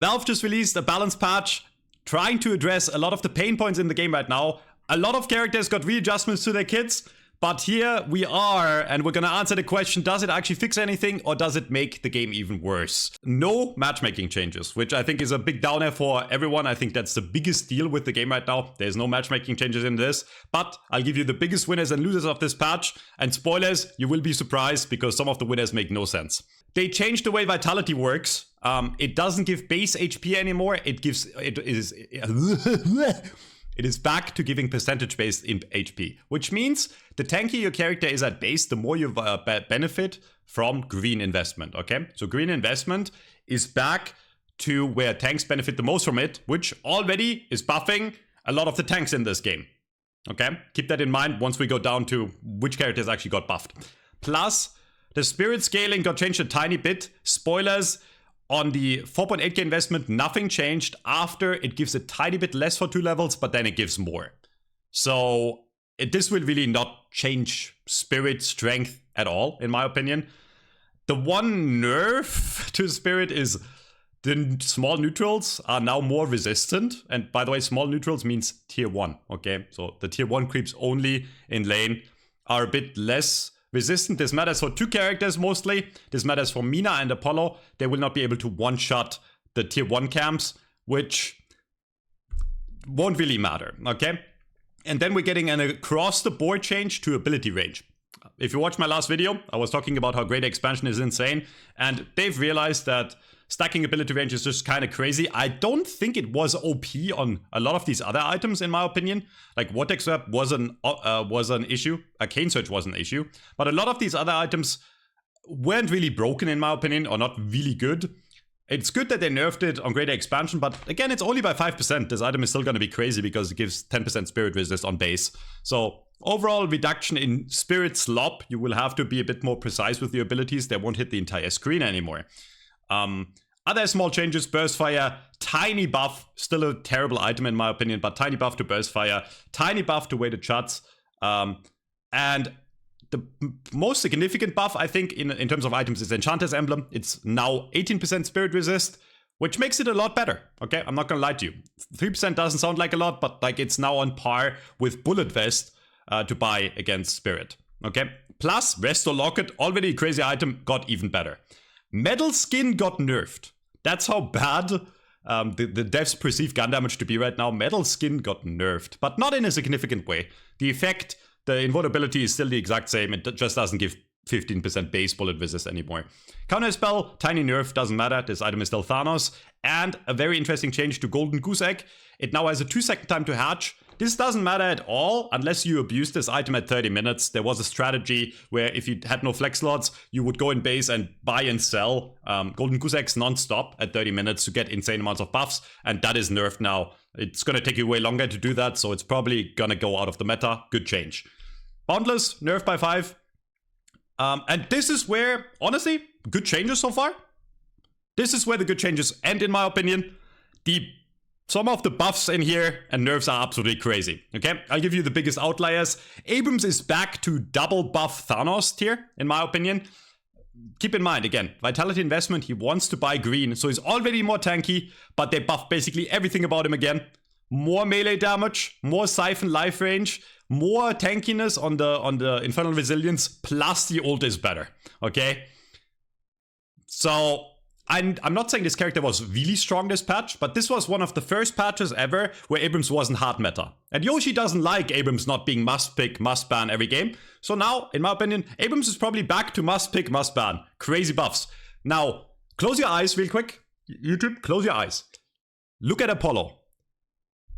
Valve just released a balance patch trying to address a lot of the pain points in the game right now. A lot of characters got readjustments to their kits, but here we are, and we're gonna answer the question, does it actually fix anything, or does it make the game even worse? No matchmaking changes, which I think is a big downer for everyone. I think that's the biggest deal with the game right now. There's no matchmaking changes in this, but I'll give you the biggest winners and losers of this patch, and spoilers, you will be surprised, because some of the winners make no sense. They changed the way Vitality works. It doesn't give base HP anymore, it is back to giving percentage-based HP, which means the tankier your character is at base, the more you benefit from green investment, okay? So green investment is back to where tanks benefit the most from it, which already is buffing a lot of the tanks in this game, okay? Keep that in mind once we go down to which characters actually got buffed. Plus, the spirit scaling got changed a tiny bit. Spoilers, on the 4.8k investment, nothing changed. After, it gives a tiny bit less for 2 levels, but then it gives more. So this will really not change spirit strength at all, in my opinion. The one nerf to spirit is the small neutrals are now more resistant. And by the way, small neutrals means tier 1, okay? So the tier 1 creeps only in lane are a bit less resistant. This matters for 2 characters mostly. This matters for Mina and Apollo. They will not be able to one-shot the tier 1 camps, which won't really matter, okay? And then we're getting an across-the-board change to ability range. If you watched my last video, I was talking about how great expansion is insane, and they've realized that stacking ability range is just kind of crazy. I don't think it was OP on a lot of these other items, in my opinion. Like Vortex Web was an issue, Arcane Surge was an issue, but a lot of these other items weren't really broken, in my opinion, or not really good. It's good that they nerfed it on greater expansion, but again, it's only by 5%. This item is still going to be crazy because it gives 10% spirit resist on base. So overall reduction in spirit slop. You will have to be a bit more precise with your abilities. They won't hit the entire screen anymore. Other small changes, Burst Fire, tiny buff, still a terrible item in my opinion, but tiny buff to Burst Fire, tiny buff to weighted shots, and the most significant buff, I think, in terms of items is Enchanter's Emblem. It's now 18% Spirit Resist, which makes it a lot better, okay? I'm not gonna lie to you. 3% doesn't sound like a lot, but like it's now on par with Bullet Vest to buy against Spirit, okay? Plus, Restore Locket, already a crazy item, got even better. Metal Skin got nerfed. That's how bad the devs perceive gun damage to be right now. Metal Skin got nerfed, but not in a significant way. The effect, the invulnerability is still the exact same. It just doesn't give 15% base bullet resist anymore. Counter spell, tiny nerf, doesn't matter. This item is still Thanos. And a very interesting change to Golden Goose Egg. It now has a 2-second time to hatch. This doesn't matter at all unless you abuse this item at 30 minutes. There was a strategy where if you had no flex slots, you would go in base and buy and sell Golden Goose Eggs non-stop at 30 minutes to get insane amounts of buffs. And that is nerfed now. It's going to take you way longer to do that, so it's probably going to go out of the meta. Good change. Boundless, nerfed by 5. And this is where, honestly, good changes so far. This is where the good changes end, in my opinion. Some of the buffs in here and nerfs are absolutely crazy, okay? I'll give you the biggest outliers. Abrams is back to double buff Thanos tier, in my opinion. Keep in mind, again, Vitality investment, he wants to buy green, so he's already more tanky, but they buff basically everything about him again. More melee damage, more Siphon life range, more tankiness on the Infernal Resilience, plus the ult is better, okay? So I'm not saying this character was really strong this patch, but this was one of the first patches ever where Abrams wasn't hard meta. And Yoshi doesn't like Abrams not being must pick, must ban every game. So now, in my opinion, Abrams is probably back to must pick, must ban. Crazy buffs. Now, close your eyes real quick. YouTube, close your eyes. Look at Apollo.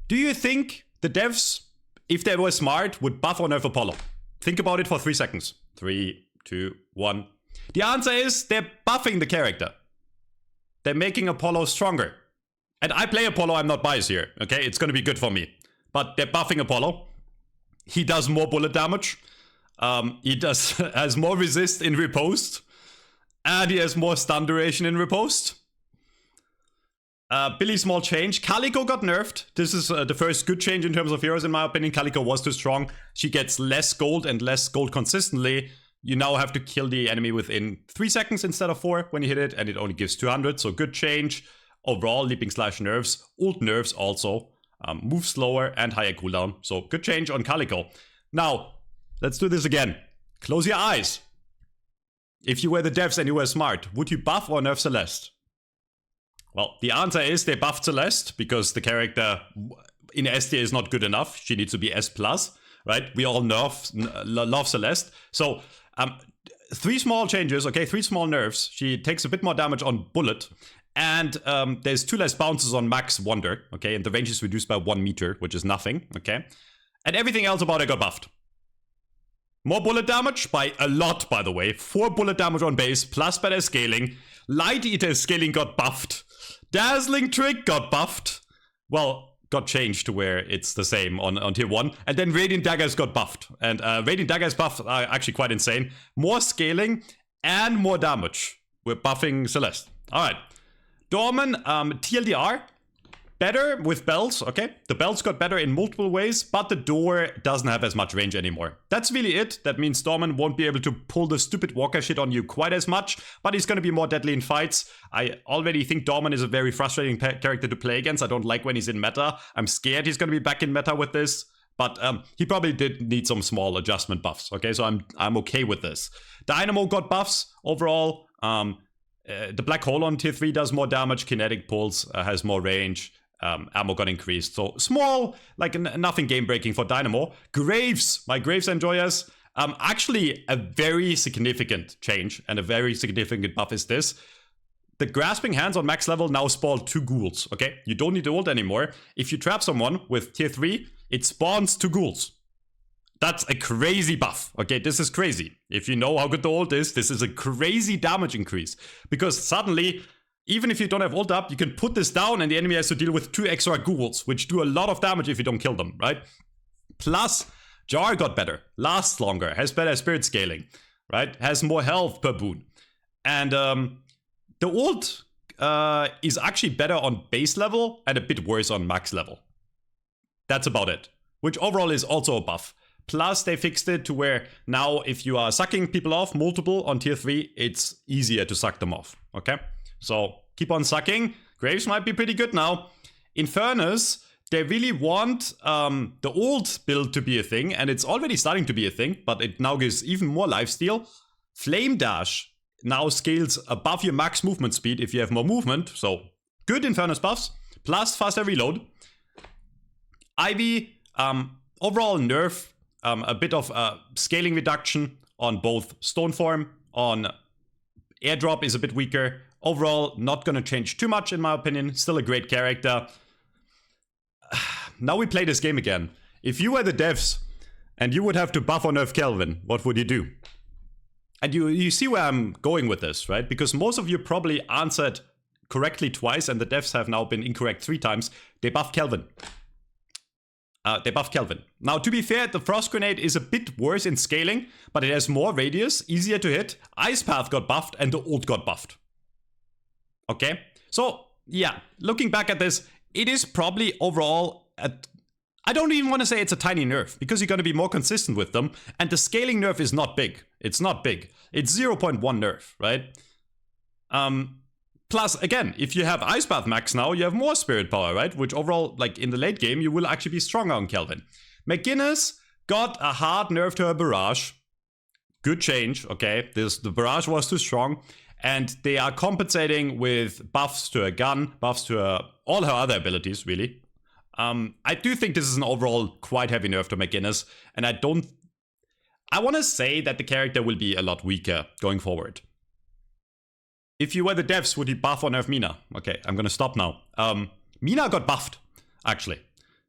Do you think the devs, if they were smart, would buff or nerf Apollo? Think about it for 3 seconds. 3, 2, 1. The answer is they're buffing the character. They're making Apollo stronger. And I play Apollo, I'm not biased here, okay? It's gonna be good for me. But they're buffing Apollo. He does more bullet damage. He has more resist in riposte. And he has more stun duration in riposte. Billy, small change. Calico got nerfed. This is the first good change in terms of heroes, in my opinion. Calico was too strong. She gets less gold and less gold consistently. You now have to kill the enemy within 3 seconds instead of 4 when you hit it, and it only gives 200, so good change. overall, leaping slash nerfs, ult nerfs also, move slower and higher cooldown. So good change on Calico. Now, let's do this again. Close your eyes. If you were the devs and you were smart, would you buff or nerf Celeste? Well, the answer is they buffed Celeste because the character in S tier is not good enough. She needs to be S+, right? We all love Celeste. So, 3 small changes, okay? 3 small nerfs. She takes a bit more damage on Bullet. And there's 2 less bounces on Max Wonder, okay? And the range is reduced by 1 meter, which is nothing, okay? And everything else about her got buffed. More bullet damage by a lot, by the way. 4 bullet damage on base, plus better scaling. Light Eater scaling got buffed. Dazzling Trick got buffed. Well, got changed to where it's the same on tier 1. And then Radiant Daggers got buffed. And Radiant Daggers buff are actually quite insane. More scaling and more damage. We're buffing Celeste. Alright. Dorman, TLDR. Better with bells, okay? The bells got better in multiple ways, but the door doesn't have as much range anymore. That's really it. That means Dorman won't be able to pull the stupid walker shit on you quite as much, but he's gonna be more deadly in fights. I already think Dorman is a very frustrating character to play against. I don't like when he's in meta. I'm scared he's gonna be back in meta with this, but he probably did need some small adjustment buffs, okay? So I'm okay with this. Dynamo got buffs overall. The Black Hole on tier 3 does more damage. Kinetic Pulse has more range. Ammo got increased. So small, like nothing game breaking for Dynamo. Graves, my Graves enjoyers. Actually, a very significant change and a very significant buff is this. The Grasping Hands on max level now spawn 2 ghouls, okay? You don't need the ult anymore. If you trap someone with tier 3, it spawns 2 ghouls. That's a crazy buff, okay? This is crazy. If you know how good the ult is, this is a crazy damage increase. Because suddenly, even if you don't have ult up, you can put this down and the enemy has to deal with 2 extra ghouls, which do a lot of damage if you don't kill them, right? Plus, Jar got better, lasts longer, has better spirit scaling, right? Has more health per boon. And the ult is actually better on base level and a bit worse on max level. That's about it, which overall is also a buff. Plus, they fixed it to where now if you are sucking people off multiple on tier 3, it's easier to suck them off, okay? So keep on sucking. Graves might be pretty good now. In fairness, they really want the old build to be a thing, and it's already starting to be a thing, but it now gives even more lifesteal. Flame Dash now scales above your max movement speed if you have more movement, so good in fairness buffs, plus faster reload. Ivy, overall nerf, a bit of scaling reduction on both Stone Form, on Airdrop is a bit weaker. Overall, not gonna change too much in my opinion. Still a great character. Now we play this game again. If you were the devs and you would have to buff or nerf Kelvin, what would you do? And you see where I'm going with this, right? Because most of you probably answered correctly twice and the devs have now been incorrect 3 times. They buff Kelvin. They buff Kelvin. Now, to be fair, the Frost Grenade is a bit worse in scaling, but it has more radius, easier to hit. Ice Path got buffed and the ult got buffed. Okay, so yeah, looking back at this, it is probably overall, I don't even want to say it's a tiny nerf, because you're going to be more consistent with them, and the scaling nerf is not big. It's not big. It's 0.1 nerf, right? Plus, again, if you have Ice Path max now, you have more spirit power, right? Which overall, like in the late game, you will actually be stronger on Kelvin. McGinnis got a hard nerf to her Barrage. Good change, okay? The Barrage was too strong. And they are compensating with buffs to her gun, buffs to all her other abilities, really. I do think this is an overall quite heavy nerf to McGinnis. And I want to say that the character will be a lot weaker going forward. If you were the devs, would you buff or nerf Mina? Okay, I'm going to stop now. Mina got buffed, actually.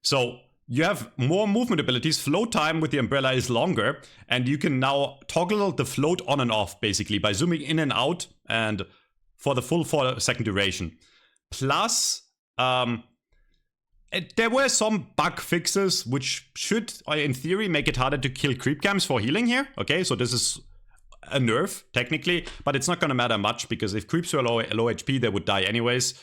So you have more movement abilities. Float time with the umbrella is longer. And you can now toggle the float on and off, basically, by zooming in and out. And for the full 4-second duration. Plus, there were some bug fixes which should, in theory, make it harder to kill creep camps for healing here. Okay, so this is a nerf, technically. But it's not going to matter much, because if creeps were low HP, they would die anyways.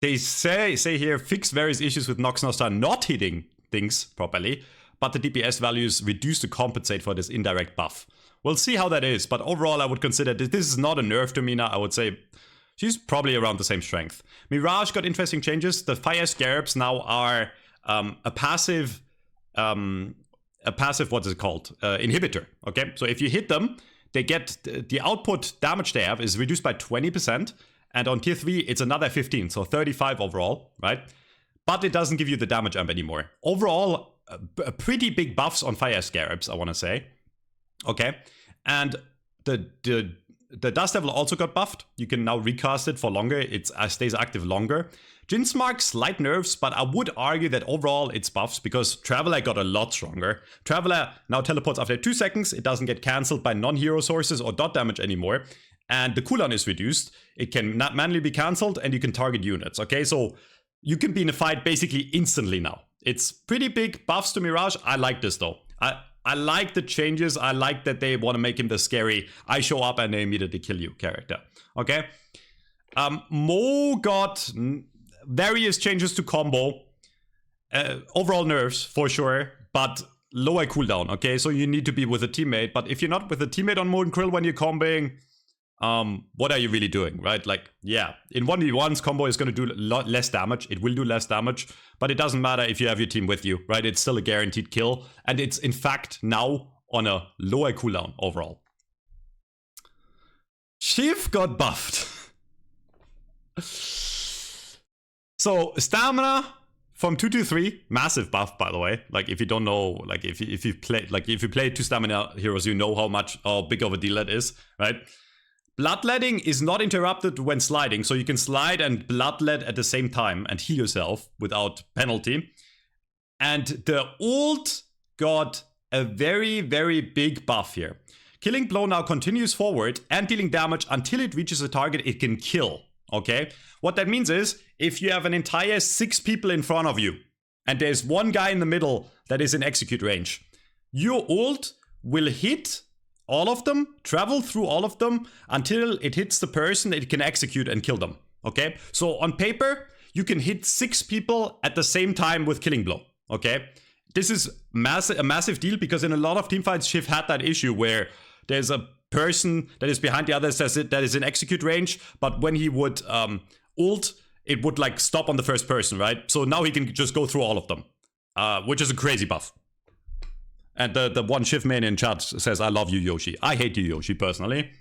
They say here, fix various issues with Nox Nostar not hitting things properly. but the DPS values reduced to compensate for this indirect buff. We'll see how that is, but overall I would consider this is not a nerf to Mina. I would say she's probably around the same strength. Mirage got interesting changes. The Fire Scarabs now are a passive, what's it called? Inhibitor, okay? So if you hit them, they get, the output damage they have is reduced by 20%, and on tier 3, it's another 15, so 35 overall, right? But it doesn't give you the damage amp anymore. Overall, pretty big buffs on Fire Scarabs, I want to say. Okay, and the Dust Devil also got buffed. You can now recast it for longer. It stays active longer. Jinsmark, slight nerfs, but I would argue that overall it's buffs because Traveler got a lot stronger. Traveler now teleports after 2 seconds. It doesn't get cancelled by non-hero sources or dot damage anymore. And the cooldown is reduced. It can not manually be cancelled and you can target units. Okay, so you can be in a fight basically instantly now. It's pretty big buffs to Mirage. I like this though. I like the changes. I like that they want to make him the scary, I show up and they immediately kill you character. Okay. Mo got various changes to combo. Overall nerfs for sure, but lower cooldown. Okay, so you need to be with a teammate. But if you're not with a teammate on Mo and Krill when you're comboing, what are you really doing, right? Like, yeah, in 1v1s, combo is going to do a lot less damage. It will do less damage, but it doesn't matter if you have your team with you, right? It's still a guaranteed kill, and it's in fact now on a lower cooldown overall. Shiv got buffed. So stamina from 2 to 3, massive buff, by the way. Like, if you don't know, like if you play 2 stamina heroes, you know how big of a deal that is, right? Bloodletting is not interrupted when sliding, so you can slide and bloodlet at the same time and heal yourself without penalty. And the ult got a very, very big buff here. Killing Blow now continues forward and dealing damage until it reaches a target it can kill, okay? What that means is, if you have an entire 6 people in front of you, and there's one guy in the middle that is in execute range, your ult will hit all of them, travel through all of them until it hits the person it can execute and kill them. Okay? So on paper, you can hit 6 people at the same time with Killing Blow. Okay? This is a massive deal because in a lot of teamfights, Shiv had that issue where there's a person that is behind the others that is in execute range, but when he would ult, it would like stop on the first person, right? So now he can just go through all of them, which is a crazy buff. And the one Shiv main in chat says, I love you, Yoshi. I hate you, Yoshi, personally.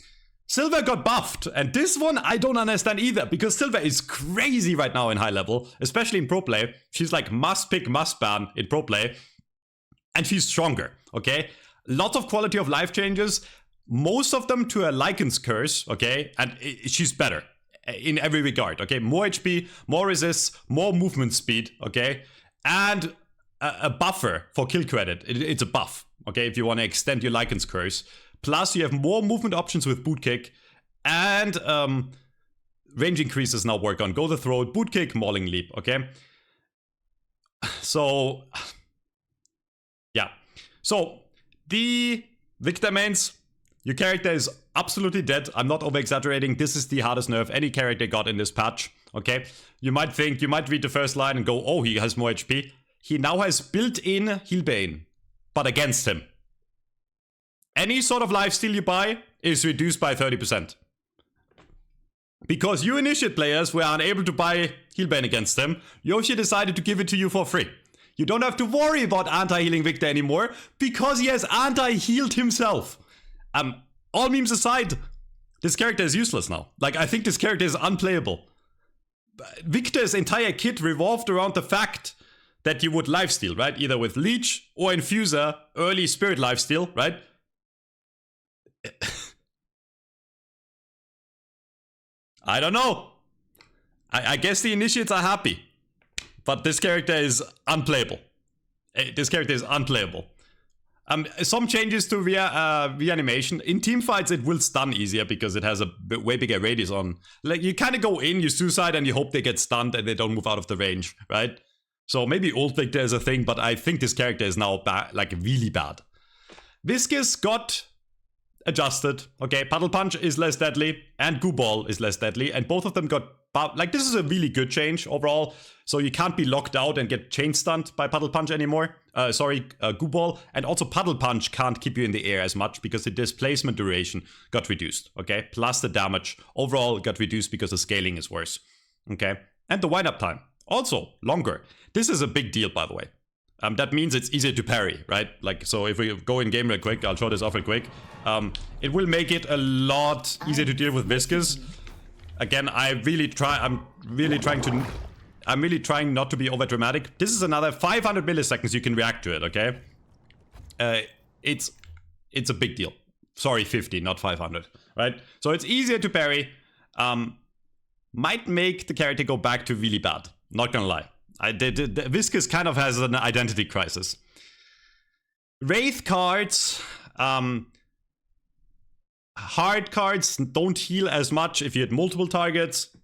Silver got buffed. And this one, I don't understand either. Because Silver is crazy right now in high level. Especially in pro play. She's like must pick, must ban in pro play. And she's stronger, okay? Lots of quality of life changes. Most of them to a Lycan's curse, okay? And she's better in every regard, okay? More HP, more resist, more movement speed, okay? And a buffer for kill credit. It's a buff, okay, if you want to extend your Lycan's curse. Plus, you have more movement options with boot kick, and range increases now work on Go the Throat, boot kick, mauling leap, okay? So, yeah. So, the Victor mains, your character is absolutely dead. I'm not over-exaggerating. This is the hardest nerf any character got in this patch, okay? You might read the first line and go, oh, he has more HP. He now has built-in Healbane, but against him. Any sort of lifesteal you buy is reduced by 30%. Because you initiate players were unable to buy Healbane against him, Yoshi decided to give it to you for free. You don't have to worry about anti-healing Victor anymore, because he has anti-healed himself. All memes aside, this character is useless now. Like, I think this character is unplayable. Victor's entire kit revolved around the fact that you would lifesteal, right? Either with Leech or Infuser, early Spirit lifesteal, right? I don't know. I guess the initiates are happy. But this character is unplayable. This character is unplayable. Some changes to reanimation. In teamfights, it will stun easier because it has a way bigger radius on. Like, you kind of go in, you suicide, and you hope they get stunned and they don't move out of the range, right? So maybe Old Victor is a thing, but I think this character is now like really bad. Viscous got adjusted. Okay, Puddle Punch is less deadly and Goo Ball is less deadly, and both of them got like, this is a really good change overall. So you can't be locked out and get chain stunned by Puddle Punch anymore. Goo Ball, and also Puddle Punch can't keep you in the air as much because the displacement duration got reduced. Okay, plus the damage overall got reduced because the scaling is worse. Okay, and the wind up time also longer. This is a big deal, by the way. That means it's easier to parry, right? Like, so if we go in game real quick, I'll show this off real quick. It will make it a lot easier to deal with Viscous. Again, I'm really trying not to be over dramatic. This is another 500 milliseconds you can react to it, okay? It's a big deal. Sorry, 50, not 500, right? So it's easier to parry. Might make the character go back to really bad. Not gonna lie. The Viscous kind of has an identity crisis. Wraith cards, hard cards don't heal as much if you hit multiple targets.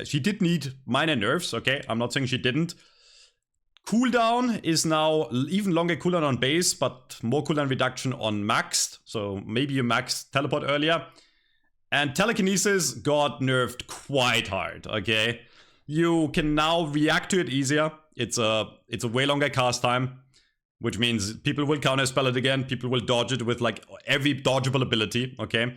She did need minor nerfs, okay? I'm not saying she didn't. Cooldown is now even longer cooldown on base, but more cooldown reduction on maxed. So maybe you maxed teleport earlier. And telekinesis got nerfed quite hard, okay? You can now react to it easier. It's a way longer cast time, which means people will counterspell it again. People will dodge it with like every dodgeable ability, okay?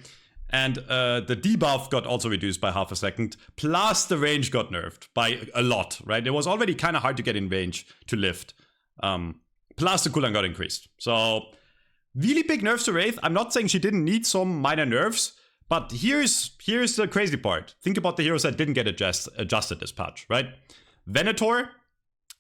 And the debuff got also reduced by half a second. Plus the range got nerfed by a lot, right? It was already kind of hard to get in range to lift. Plus the cooldown got increased. So really big nerfs to Wraith. I'm not saying she didn't need some minor nerfs. But here's the crazy part. Think about the heroes that didn't get adjusted this patch, right? Venator,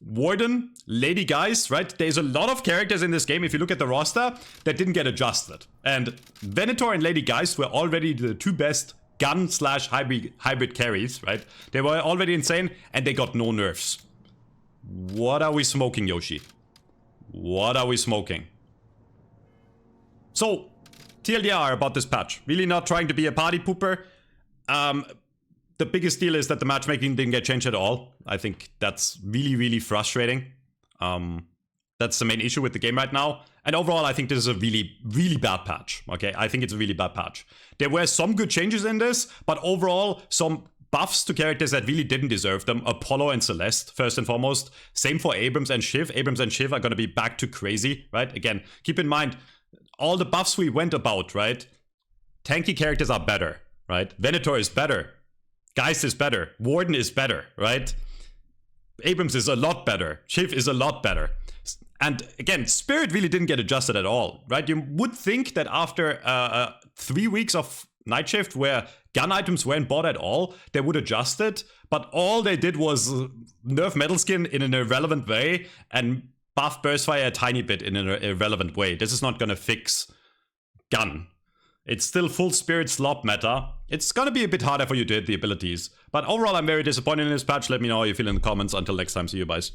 Warden, Lady Geist, right? There's a lot of characters in this game, if you look at the roster, that didn't get adjusted. And Venator and Lady Geist were already the two best gun/hybrid carries, right? They were already insane, and they got no nerfs. What are we smoking, Yoshi? What are we smoking? So, TLDR about this patch. Really not trying to be a party pooper. The biggest deal is that the matchmaking didn't get changed at all. I think that's really, really frustrating. That's the main issue with the game right now. And overall, I think this is a really, really bad patch. Okay, I think it's a really bad patch. There were some good changes in this, but overall, some buffs to characters that really didn't deserve them. Apollo and Celeste, first and foremost. Same for Abrams and Shiv. Abrams and Shiv are going to be back to crazy, right? Again, keep in mind, all the buffs we went about, right? Tanky characters are better, right? Venator is better. Geist is better. Warden is better, right? Abrams is a lot better. Shiv is a lot better. And again, Spirit really didn't get adjusted at all, right? You would think that after 3 weeks of Night Shift where gun items weren't bought at all, they would adjust it. But all they did was nerf Metal Skin in an irrelevant way and buff Burstfire a tiny bit in an irrelevant way. This is not gonna fix gun. It's still full Spirit slop meta. It's gonna be a bit harder for you to hit the abilities. But overall, I'm very disappointed in this patch. Let me know how you feel in the comments. Until next time, see you guys.